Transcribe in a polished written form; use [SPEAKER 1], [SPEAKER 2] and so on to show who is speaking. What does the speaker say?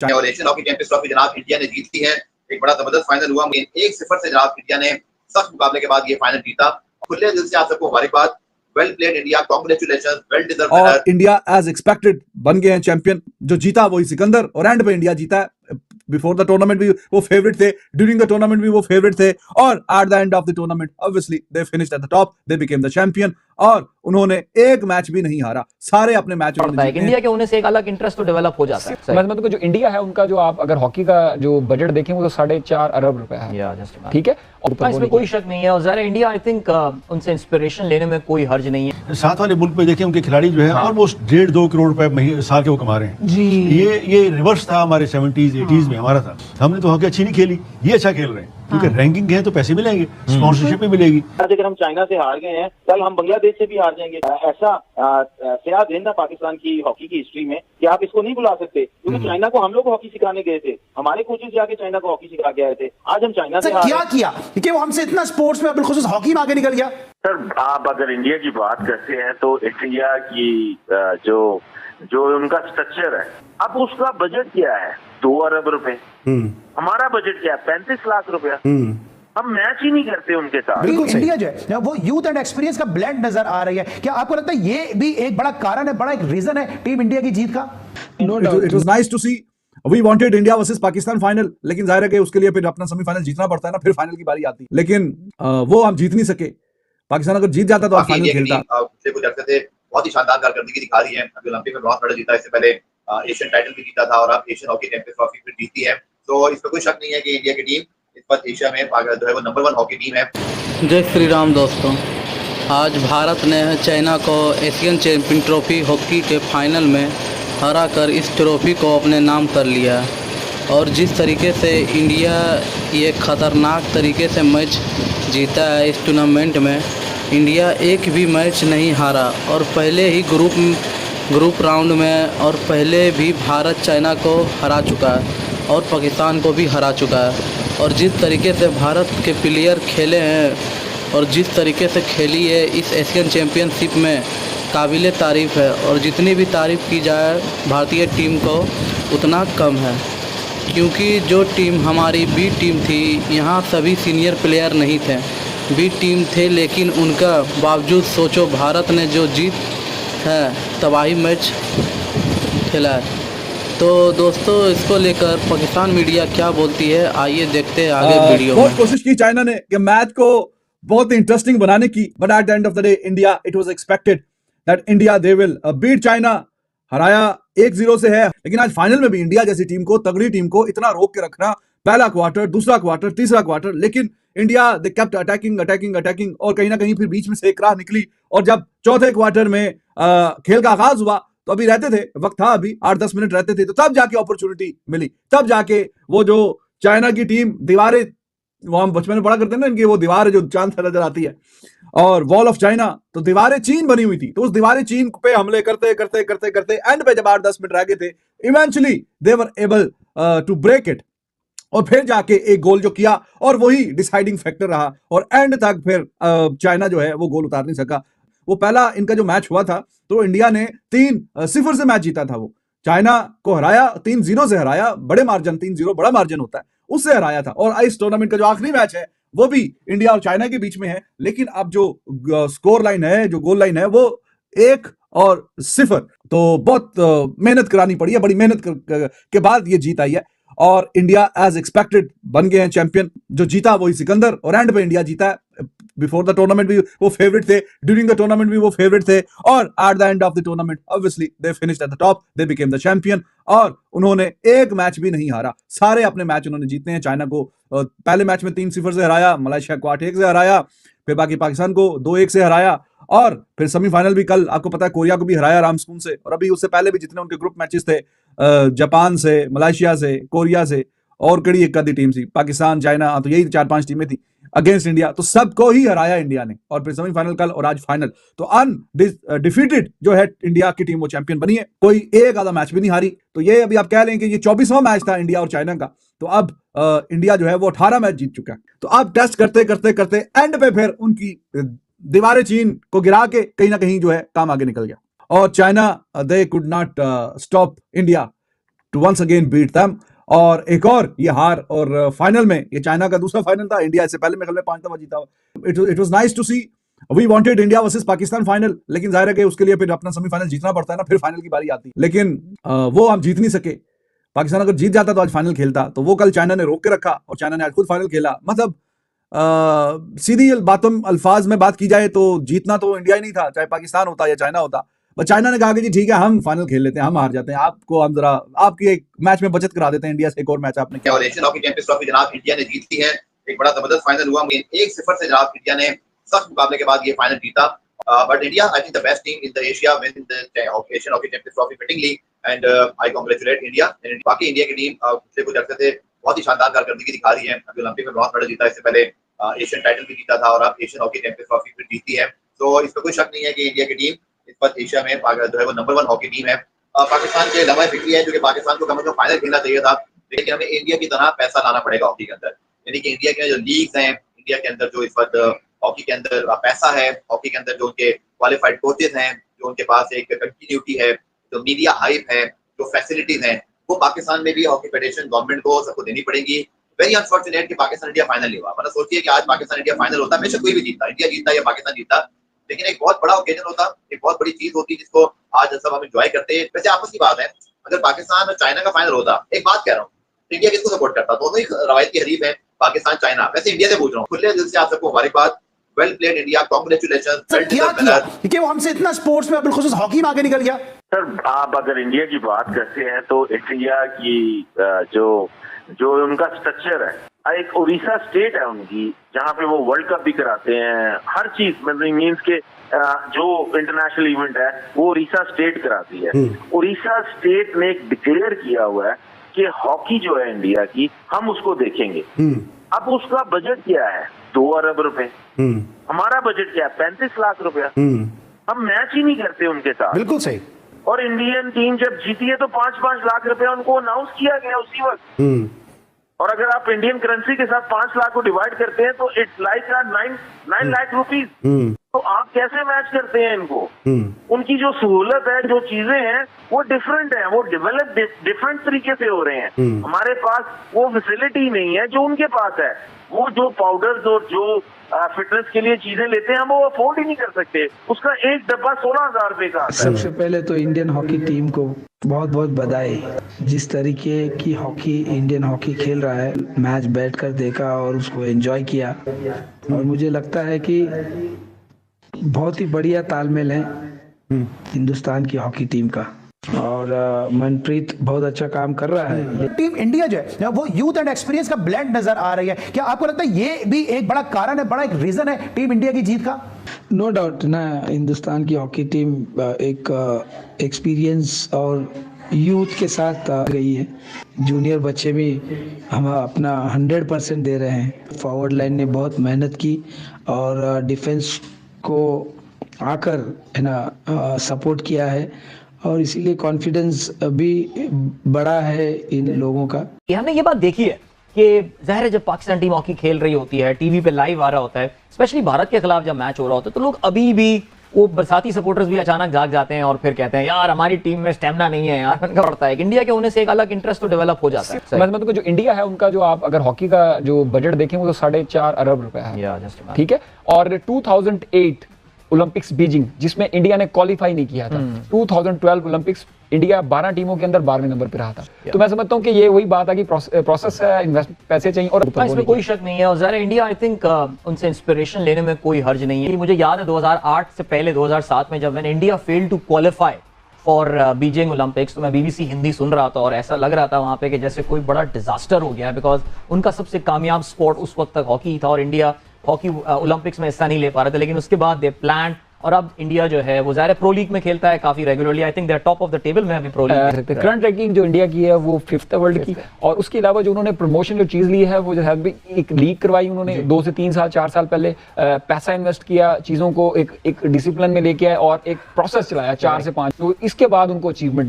[SPEAKER 1] और Asian hockey champions trophy जनाब India ने जीती है। एक बड़ा जबरदस्त फाइनल हुआ, 1-0 से जनाब इंडिया ने सख्त मुकाबले के बाद ये फाइनल जीता। खुले दिल से आप सबको मुबारकबाद। Well played India, congratulations, well deserved winner.
[SPEAKER 2] और इंडिया एज एक्सपेक्टेड बन गए हैं चैंपियन। जो जीता वही सिकंदर और एंड पे इंडिया जीता है। बिफोर द टूर्नामेंट भी वो फेवरेट थे, ड्यूरिंग द टूर्नामेंट भी वो फेवरेट थे, और eight the end of the tournament obviously they finished at the top, they became the champion. और उन्होंने एक मैच भी नहीं हारा, सारे अपने मैच
[SPEAKER 3] इंडिया के होने से एक अलग इंटरेस्ट तो डेवलप हो जाता है।
[SPEAKER 4] मतलब जो इंडिया है उनका, जो आप अगर हॉकी का जो बजट देखें वो तो 4.5 अरब रुपए है, ठीक है,
[SPEAKER 3] और इसमें कोई शक नहीं है। और ज़रा इंडिया आई थिंक उनसे इंस्पिरेशन लेने में कोई हर्ज नहीं है।
[SPEAKER 5] साथ वाले मुल्क में देखें उनके खिलाड़ी जो है ऑलमोस्ट 1.5-2 करोड़ रुपए साल के वो कमा रहे हैं
[SPEAKER 3] जी।
[SPEAKER 5] ये रिवर्स था हमारे 70s 80s में हमारा था। हमने तो हॉकी अच्छी नहीं खेली, ये अच्छा खेल रहे हैं क्योंकि रैंकिंग है तो पैसे मिलेंगे, स्पॉन्सरशिप भी मिलेगी।
[SPEAKER 6] आज अगर हम चाइना से हार गए हैं, कल हम बांग्लादेश से भी हार जाएंगे। ऐसा सियाद है ना पाकिस्तान की हॉकी की हिस्ट्री में कि आप इसको नहीं बुला सकते, क्योंकि चाइना को हम लोग हॉकी सिखाने गए थे, हमारे कोचेस जाके चाइना को हॉकी सिखा के आए थे। आज हम चाइना से
[SPEAKER 7] क्या किया कि वो हमसे इतना स्पोर्ट्स में बिल्कुल हॉकी में आगे निकल गया।
[SPEAKER 8] सर आप अगर इंडिया की बात करते हैं तो इंडिया की जो उनका स्ट्रक्चर है, अब उसका बजट क्या है 2 अरब रुपए, हमारा बजट क्या है 35 लाख रुपया। हम मैच ही नहीं करते उनके साथ।
[SPEAKER 7] बिल्कुल इंडिया जो है वो यूथ एंड एक्सपीरियंस का ब्लेंड नजर आ रही है। क्या आपको लगता है ये भी एक बड़ा कारण है, बड़ा एक रीजन है टीम इंडिया की जीत का?
[SPEAKER 2] It was nice to see. We wanted India versus Pakistan final, लेकिन जाहिर है कि उसके लिए फिर अपना सेमीफाइनल जीतना पड़ता है ना, फिर फाइनल की बारी आती है। लेकिन वो हम जीत नहीं सके। पाकिस्तान अगर जीत जाता तो आज फाइनल खेलता।
[SPEAKER 1] पिछले कुछ अर्से से बहुत ही शानदार कारकर्दगी दिखा रही है। अभी ओलंपिक में ब्रॉन्ज मेडल जीता, इससे पहले एशियन टाइटल भी जीता था और अब एशियन हॉकी चैंपियंस ट्रॉफी फिर जीती है। तो इसमें कोई शक नहीं है कि इंडिया की टीम इस वक्त एशिया में जो है वो नंबर 1 हॉकी टीम है।
[SPEAKER 9] जय श्री राम दोस्तों, आज भारत ने चाइना को एशियन चैंपियन ट्रॉफी हॉकी के फाइनल में हरा कर इस ट्रॉफी को अपने नाम कर लिया। और जिस तरीके से इंडिया ये ख़तरनाक तरीके से मैच जीता है इस टूर्नामेंट में, इंडिया एक भी मैच नहीं हारा। और पहले ही ग्रुप राउंड में और पहले भी भारत चाइना को हरा चुका है और पाकिस्तान को भी हरा चुका है। और जिस तरीके से भारत के प्लेयर खेले हैं और जिस तरीके से खेली है इस एशियन चैम्पियनशिप में, काबिल तारीफ़ है। और जितनी भी तारीफ़ की जाए भारतीय टीम को उतना कम है, क्योंकि जो टीम हमारी बी टीम थी, यहाँ सभी सीनियर प्लेयर नहीं थे, बी टीम थे, लेकिन उनका बावजूद सोचो भारत ने जो जीत है तबाही मैच खेला है। तो दोस्तों इसको लेकर पाकिस्तान मीडिया क्या बोलती है, आइए देखते हैं आगे वीडियो में।
[SPEAKER 2] बहुत कोशिश की चाइना ने कि मैच को बहुत इंटरेस्टिंग बनाने की, but at the end of the day India, it was expected that India they will beat China. हराया 1-0 से है, लेकिन आज फाइनल में भी इंडिया जैसी टीम को, तगड़ी टीम को इतना रोक के रखना, पहला क्वार्टर, दूसरा क्वार्टर, तीसरा क्वार्टर, लेकिन इंडिया दे केप्ट अटैकिंग और कहीं ना कहीं फिर बीच में से एक राह निकली। और जब चौथे क्वार्टर में खेल का आगाज हुआ तो अभी रहते थे, वक्त था, अभी 8-10 मिनट रहते थे, तो तब जाके अपॉर्चुनिटी मिली, तब जाके वो जो चाइना की टीम दीवारें, वो हम बचपन में पढ़ा करते हैं ना, इनकी वो दीवार जो चांद से नजर आती है, और वॉल ऑफ चाइना, तो दीवारें चीन बनी हुई थी, तो उस दीवारें चीन पे हमले करते करते करते करते एंड पे जब 8-10 मिनट रह गए थे, eventually they were able to break it, और फिर जाके एक गोल जो किया, और वही डिसाइडिंग फैक्टर रहा, और एंड तक फिर चाइना जो है वो गोल उतार नहीं सका। वो पहला इनका जो मैच हुआ था तो इंडिया ने 3-0 से मैच जीता था, वो चाइना को हराया, 3-0 से हराया, बड़े मार्जिन, 3-0 बड़ा मार्जिन होता है, उससे हराया था। और इस टूर्नामेंट का जो आखिरी मैच है वो भी इंडिया और चाइना के बीच में है, लेकिन अब जो स्कोर लाइन है, जो गोल लाइन है, वो 1-0, तो बहुत मेहनत करानी पड़ी है, बड़ी मेहनत के बाद ये जीत आई है। और इंडिया एज एक्सपेक्टेड बन गए हैं चैंपियन। जो जीता वही सिकंदर और एंड पे इंडिया जीता है। बिफोर द टूर्नामेंट भी वो फेवरेट थे, ड्यूरिंग द टूर्नामेंट भी वो फेवरेट थे, और eight the end of the tournament obviously they finished at the top, they became the champion. और उन्होंने एक मैच भी नहीं हारा, सारे अपने मैच उन्होंने जीते हैं। चाइना को पहले मैच में 3-0 से हराया, मलेशिया को 8-1 से हराया, फिर बाकी पाकिस्तान को 2-1 से हराया, और फिर सेमीफाइनल भी कल आपको पता है कोरिया को भी हराया रामस्पून से। और अभी उससे पहले भी जितने उनके ग्रुप मैचेस थे, जापान से, मलेशिया से, कोरिया से, और कड़ी एक आधी टीम थी, पाकिस्तान, चाइना, तो यही 4-5 टीमें थी अगेंस्ट इंडिया, तो सबको ही हराया इंडिया ने। और फिर सेमीफाइनल कल और आज फाइनल, तो अनडिफीटेड जो है इंडिया की टीम वो चैंपियन बनी है, कोई एक आधा मैच भी नहीं हारी। तो ये अभी आप कह लें कि ये 24वां मैच था इंडिया और चाइना का, तो अब इंडिया जो है वो 18 मैच जीत चुका है। तो अब टेस्ट करते करते करते एंड पे फिर उनकी दीवारें चीन को गिरा के कहीं ना कहीं जो है काम आगे निकल गया, और China they could not stop India to once again beat them. और एक और ये हार, और फाइनल में ये चाइना का दूसरा फाइनल था, इंडिया इससे पहले मेरे ख्याल में 5 दफा जीता। It was nice to see. We wanted India versus Pakistan final, लेकिन जाहिर है कि उसके लिए फिर अपना सेमीफाइनल जीतना पड़ता है ना, फिर फाइनल की बारी आती है, लेकिन वो हम जीत नहीं सके। पाकिस्तान अगर जीत जाता तो आज फाइनल खेलता, तो वो कल चाइना ने रोक के रखा और चाइना ने आज खुद फाइनल खेला। मतलब सीधी बातों अल्फाज में बात की जाए तो जीतना तो इंडिया ही नहीं था, चाहे पाकिस्तान होता या चाइना होता। बट चाइना ने कहा कि जी ठीक है, हम फाइनल खेल लेते हैं, हम हार जाते हैं, आपको हम जरा आपकी एक मैच में बचत करा देते हैं, इंडिया से एक और मैच आपने
[SPEAKER 1] क्या। और एशियन हॉकी चैंपियंस ट्रॉफी जनाब इंडिया ने जीत ली है। एक बड़ा जबरदस्त फाइनल हुआ, 1-0 से जनाब इंडिया ने सख्त मुकाबले के बाद ये फाइनल जीता। But India I think the best team in the Asia win the Asian hockey champions trophy fittingly, and I congratulate India. बाकी इंडिया की टीम पिछले कुछ अर्से से बहुत ही शानदार कारकर्दगी दिखा रही है। अभी ओलंपिक में ब्रॉन्ज मेडल जीता, इससे पहले एशियन टाइटल भी जीता था और अब एशियन हॉकी चैंपियंस ट्रॉफी फिर जीती है। तो इसमें कोई शक नहीं है कि इंडिया की टीम इस वक्त एशिया में जो है वो नंबर 1 हॉकी टीम है। पाकिस्तान के लम्हा फिक्री है, क्योंकि पाकिस्तान को कम से कम फाइनल खेलना चाहिए था, लेकिन हमें इंडिया की तरह पैसा लाना पड़ेगा हॉकी के अंदर। यानी कि इंडिया के जो लीग्स हैं, इंडिया के अंदर जो इस वक्त हॉकी के अंदर पैसा है, हॉकी के अंदर जो उनके क्वालिफाइड कोचेस हैं, जो उनके पास एक कंटिन्यूटी है, जो मीडिया हाइप है, जो फैसिलिटीज हैं, वो पाकिस्तान में भी हॉकी फेडरेशन गवर्नमेंट को सबको देनी पड़ेगी। वेरी अनफॉर्चुनेट कि पाकिस्तान इंडिया फाइनल नहीं हुआ। मतलब सोचिए कि आज पाकिस्तान इंडिया फाइनल होता, बेशक कोई भी जीतता, इंडिया जीतता या पाकिस्तान जीतता, लेकिन एक बहुत बड़ा ओकेजन होता, एक बहुत बड़ी चीज होती जिसको आज सब हम एंजॉय करते हैं। वैसे आपस की बात है, अगर पाकिस्तान और चाइना का फाइनल होता, एक बात कह रहा हूँ, इंडिया किसको सपोर्ट करता? दोनों ही रवायती हरीफ है, पाकिस्तान चाइना। वैसे इंडिया से पूछ रहा हूँ, खुले दिल से आप सबको मुबारकबाद, वेल प्लेड इंडिया, कांग्रेचुलेशन।
[SPEAKER 7] क्योंकि वो हमसे इतना स्पोर्ट्स में बिल्खुसूस हॉकी में आगे निकल गया।
[SPEAKER 8] सर आप अगर इंडिया की बात करते हैं तो इंडिया की जो उनका स्ट्रक्चर है, एक उड़ीसा स्टेट है उनकी, जहाँ पे वो वर्ल्ड कप भी कराते हैं, हर चीज मतलब मीन्स के जो इंटरनेशनल इवेंट है वो उड़ीसा स्टेट कराती है। उड़ीसा स्टेट ने एक डिक्लेयर किया हुआ है कि हॉकी जो है इंडिया की, हम उसको देखेंगे। अब उसका बजट क्या है? 2 अरब रुपए। हमारा बजट क्या है? 35 लाख रुपया। हम मैच ही नहीं करते उनके साथ।
[SPEAKER 7] बिल्कुल सही।
[SPEAKER 8] और इंडियन टीम जब जीती है तो 5-5 लाख रुपया उनको अनाउंस किया गया उसी वक्त। और अगर आप इंडियन करेंसी के साथ 5 लाख को डिवाइड करते हैं तो इट्स लाइक 9 लाख रुपीज। तो आप कैसे मैच करते हैं इनको? उनकी जो सहूलत है, जो चीजें हैं वो डिफरेंट है, वो डेवलप डिफरेंट तरीके से हो रहे हैं। हमारे पास वो फैसिलिटी नहीं है जो उनके पास है। वो जो पाउडर्स और जो फिटनेस के लिए चीजें लेते हैं हम वो अफोर्ड ही नहीं कर सकते। उसका एक डब्बा 16,000 रुपए का आता है।
[SPEAKER 10] सबसे पहले तो इंडियन हॉकी टीम को बहुत बहुत बधाई। जिस तरीके की हॉकी इंडियन हॉकी खेल रहा है, मैच बैठकर देखा और उसको एंजॉय किया, और मुझे लगता है कि बहुत ही बढ़िया तालमेल है हिंदुस्तान की हॉकी टीम का, और मनप्रीत बहुत अच्छा काम कर रहा है।
[SPEAKER 7] टीम इंडिया जो है वो यूथ एंड एक्सपीरियंस का ब्लेंड नजर आ रही है। क्या आपको लगता है ये भी एक बड़ा कारण है, बड़ा एक रीजन है टीम इंडिया की जीत का?
[SPEAKER 10] नो डाउट ना, हिंदुस्तान की हॉकी टीम एक एक्सपीरियंस और यूथ के साथ गई है। जूनियर बच्चे भी हम अपना 100% दे रहे हैं। फॉरवर्ड लाइन ने बहुत मेहनत की और डिफेंस को आकर है ना सपोर्ट किया है, और इसीलिए कॉन्फिडेंस भी बड़ा है इन लोगों का।
[SPEAKER 3] हमने ये बात देखी है कि ज़ाहिर है जब पाकिस्तान टीम हॉकी खेल रही होती है, टीवी पे लाइव आ रहा होता है, स्पेशली भारत के खिलाफ जब मैच हो रहा होता है, तो लोग अभी भी वो बरसाती सपोर्टर्स भी अचानक जाग जाते हैं और फिर कहते हैं यार हमारी टीम में स्टेमिना नहीं है यार। उनका पड़ता है इंडिया के होने से एक अलग इंटरेस्ट तो डेवलप हो जाता है।
[SPEAKER 4] मतलब जो इंडिया है उनका जो आप अगर हॉकी का जो बजट देखें वो तो 4.5 अरब रुपए है, ठीक है। और 2008 ओलंपिक्स बीजिंग जिसमें इंडिया ने क्वालिफाई नहीं किया था, 2012 ओलंपिक्स इंडिया 12 टीमों के अंदर 12वें नंबर पे रहा था। तो मैं समझता हूँ कि ये वही बात है कि प्रोसेस है, इन्वेस्ट पैसे चाहिए, और
[SPEAKER 3] इसमें कोई शक नहीं है। और ज़रा इंडिया आई थिंक उनसे इंस्पिरेशन लेने में कोई हर्ज नहीं है। मुझे याद है 2008 से पहले 2007 में जब मैंने India failed to qualify for Beijing Olympics, तो मैं बीबीसी हिंदी सुन रहा था और ऐसा लग रहा था वहाँ पे कि जैसे कोई बड़ा डिजास्टर हो गया, बिकॉज उनका सबसे कामयाब स्पोर्ट उस वक्त तक हॉकी था और इंडिया हॉकी ओलंपिक्स में हिस्सा नहीं ले पा रहा था। लेकिन उसके बाद दे प्लान, और अब इंडिया जो है वो ज़ाहिर प्रो लीग में खेलता है काफी regularly. I think they are top of the table में अभी प्रो लीग।
[SPEAKER 4] करंट रैंकिंग जो इंडिया की है वो 5th है वर्ल्ड की, और उसके अलावा जो उन्होंने प्रमोशन जो चीज ली है वो जो है एक लीग करवाई उन्होंने 2 से 3 साल 4 साल पहले, पैसा इन्वेस्ट किया, चीजों को एक डिसिप्लिन में लेके आए और एक प्रोसेस चलाया 4 से 5, तो इसके बाद उनको अचीवमेंट